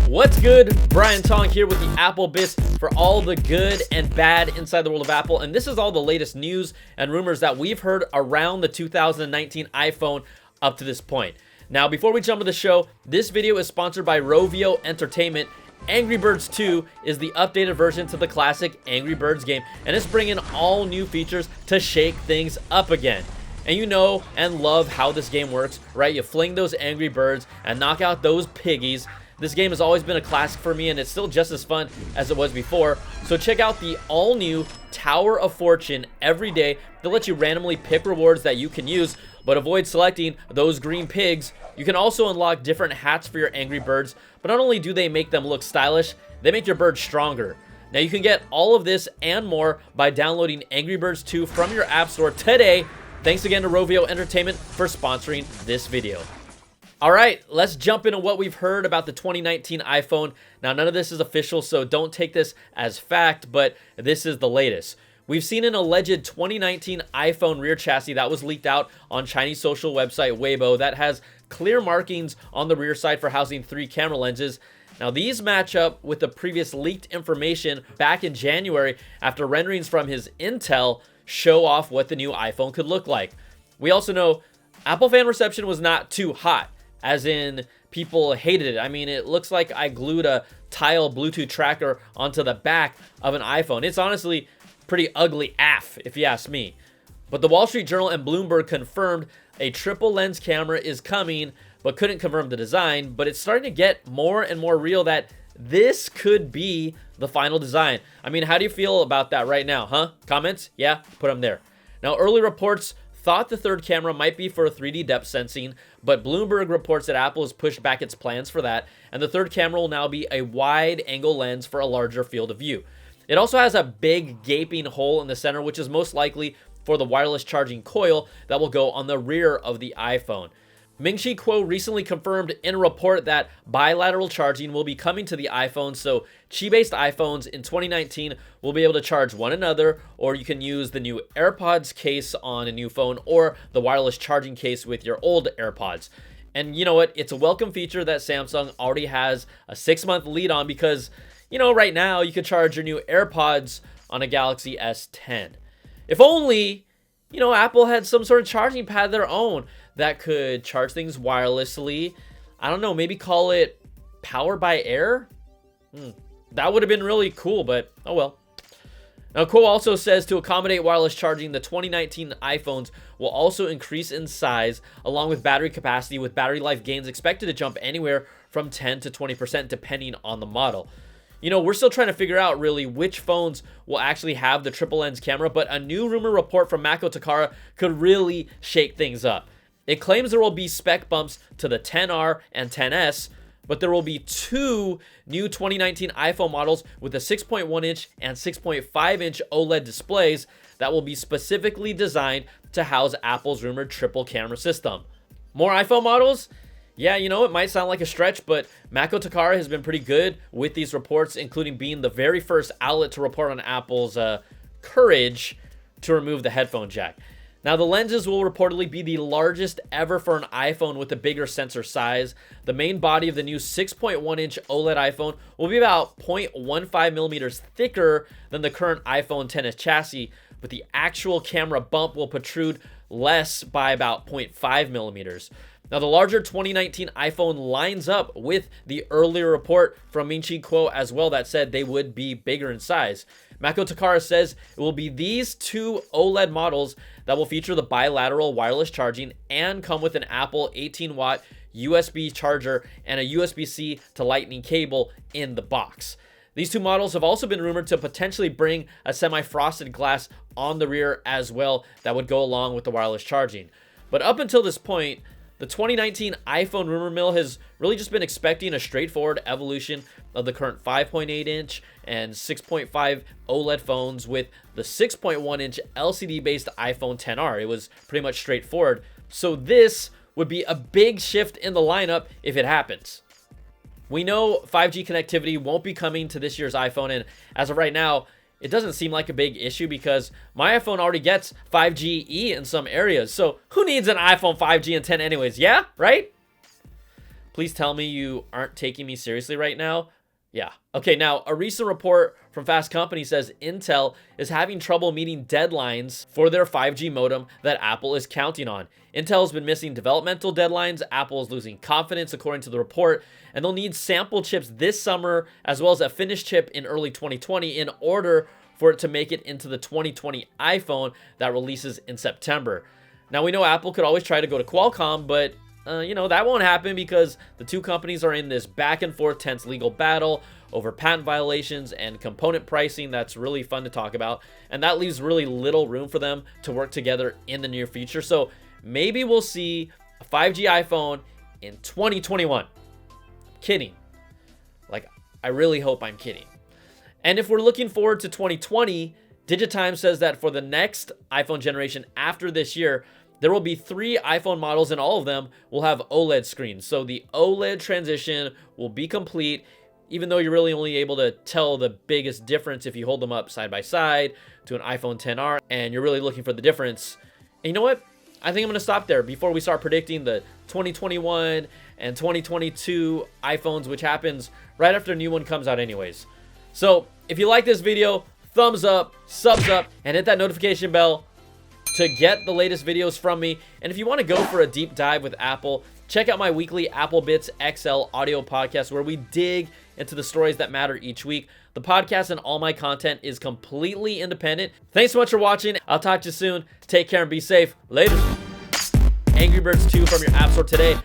What's good? Brian Tong here with the Apple Bits for all the good and bad inside the world of Apple. And this is all the latest news and rumors that we've heard around the 2019 iPhone up to this point. Now, before we jump to the show, this video is sponsored by Rovio Entertainment. Angry Birds 2 is the updated version to the classic Angry Birds game, and it's bringing all new features to shake things up again. And you know and love how this game works, right? You fling those Angry Birds and knock out those piggies. This game has always been a classic for me, and it's still just as fun as it was before. So check out the all-new Tower of Fortune every day. They'll let you randomly pick rewards that you can use, but avoid selecting those green pigs. You can also unlock different hats for your Angry Birds, but not only do they make them look stylish, they make your bird stronger. Now you can get all of this and more by downloading Angry Birds 2 from your App Store today. Thanks again to Rovio Entertainment for sponsoring this video. All right, let's jump into what we've heard about the 2019 iPhone. Now, none of this is official, so don't take this as fact, but this is the latest. We've seen an alleged 2019 iPhone rear chassis that was leaked out on Chinese social website Weibo that has clear markings on the rear side for housing 3 camera lenses. Now, these match up with the previous leaked information back in January after renderings from his Intel show off what the new iPhone could look like. We also know Apple fan reception was not too hot, as in people hated it. I mean, it looks like I glued a tile Bluetooth tracker onto the back of an iPhone. It's honestly pretty ugly AF, if you ask me. But the Wall Street Journal and Bloomberg confirmed a triple lens camera is coming, but couldn't confirm the design. But it's starting to get more and more real that this could be the final design. I mean, how do you feel about that right now, huh? Comments? Yeah, put them there. Now, early reports thought the third camera might be for 3D depth sensing, but Bloomberg reports that Apple has pushed back its plans for that, and the third camera will now be a wide angle lens for a larger field of view. It also has a big gaping hole in the center, which is most likely for the wireless charging coil that will go on the rear of the iPhone. Ming-Chi Kuo recently confirmed in a report that bilateral charging will be coming to the iPhone, so Qi-based iPhones in 2019 will be able to charge one another, or you can use the new AirPods case on a new phone or the wireless charging case with your old AirPods. And you know what? It's a welcome feature that Samsung already has a 6-month lead on because, you know, right now you can charge your new AirPods on a Galaxy S10. If only, you know, Apple had some sort of charging pad of their own that could charge things wirelessly. I don't know, maybe call it Power by Air? That would have been really cool, but oh well. Now, Kuo also says to accommodate wireless charging, the 2019 iPhones will also increase in size along with battery capacity, with battery life gains expected to jump anywhere from 10 to 20% depending on the model. You know, we're still trying to figure out really which phones will actually have the triple lens camera, but a new rumor report from Mako Takara could really shake things up. It claims there will be spec bumps to the XR and XS, but there will be 2 new 2019 iPhone models with a 6.1-inch and 6.5-inch OLED displays that will be specifically designed to house Apple's rumored triple camera system. More iPhone models? Yeah, you know, it might sound like a stretch, but Mako Takara has been pretty good with these reports, including being the very first outlet to report on Apple's courage to remove the headphone jack. Now, the lenses will reportedly be the largest ever for an iPhone with a bigger sensor size. The main body of the new 6.1-inch OLED iPhone will be about 0.15 millimeters thicker than the current iPhone XS chassis, but the actual camera bump will protrude less by about 0.5 millimeters. Now, the larger 2019 iPhone lines up with the earlier report from Ming-Chi Kuo as well that said they would be bigger in size. Mako Takara says it will be these 2 OLED models that will feature the bilateral wireless charging and come with an Apple 18-watt USB charger and a USB-C to Lightning cable in the box. These 2 models have also been rumored to potentially bring a semi-frosted glass on the rear as well that would go along with the wireless charging. But up until this point, the 2019 iPhone rumor mill has really just been expecting a straightforward evolution of the current 5.8-inch and 6.5 OLED phones with the 6.1-inch LCD-based iPhone XR. It was pretty much straightforward. So this would be a big shift in the lineup if it happens. We know 5G connectivity won't be coming to this year's iPhone, and as of right now, it doesn't seem like a big issue because my iPhone already gets 5G E in some areas. So who needs an iPhone 5G and 10 anyways? Yeah, right? Please tell me you aren't taking me seriously right now. Yeah. Okay, now a recent report from Fast Company says Intel is having trouble meeting deadlines for their 5G modem that Apple is counting on. Intel has been missing developmental deadlines. Apple is losing confidence, according to the report, and they'll need sample chips this summer as well as a finished chip in early 2020 in order for it to make it into the 2020 iPhone that releases in September. Now, we know Apple could always try to go to Qualcomm, but that won't happen because the two companies are in this back and forth tense legal battle over patent violations and component pricing that's really fun to talk about. And that leaves really little room for them to work together in the near future. So maybe we'll see a 5G iPhone in 2021. I'm kidding. Like, I really hope I'm kidding. And if we're looking forward to 2020, Digitime says that for the next iPhone generation after this year, there will be 3 iPhone models and all of them will have OLED screens. So the OLED transition will be complete, even though you're really only able to tell the biggest difference if you hold them up side by side to an iPhone XR and you're really looking for the difference. And you know what? I think I'm going to stop there before we start predicting the 2021 and 2022 iPhones, which happens right after a new one comes out anyways. So if you like this video, thumbs up, subs up, and hit that notification bell to get the latest videos from me. And if you want to go for a deep dive with Apple, check out my weekly Apple Bits XL audio podcast where we dig into the stories that matter each week. The podcast and all my content is completely independent. Thanks so much for watching. I'll talk to you soon. Take care and be safe. Later. Angry Birds 2 from your App Store today.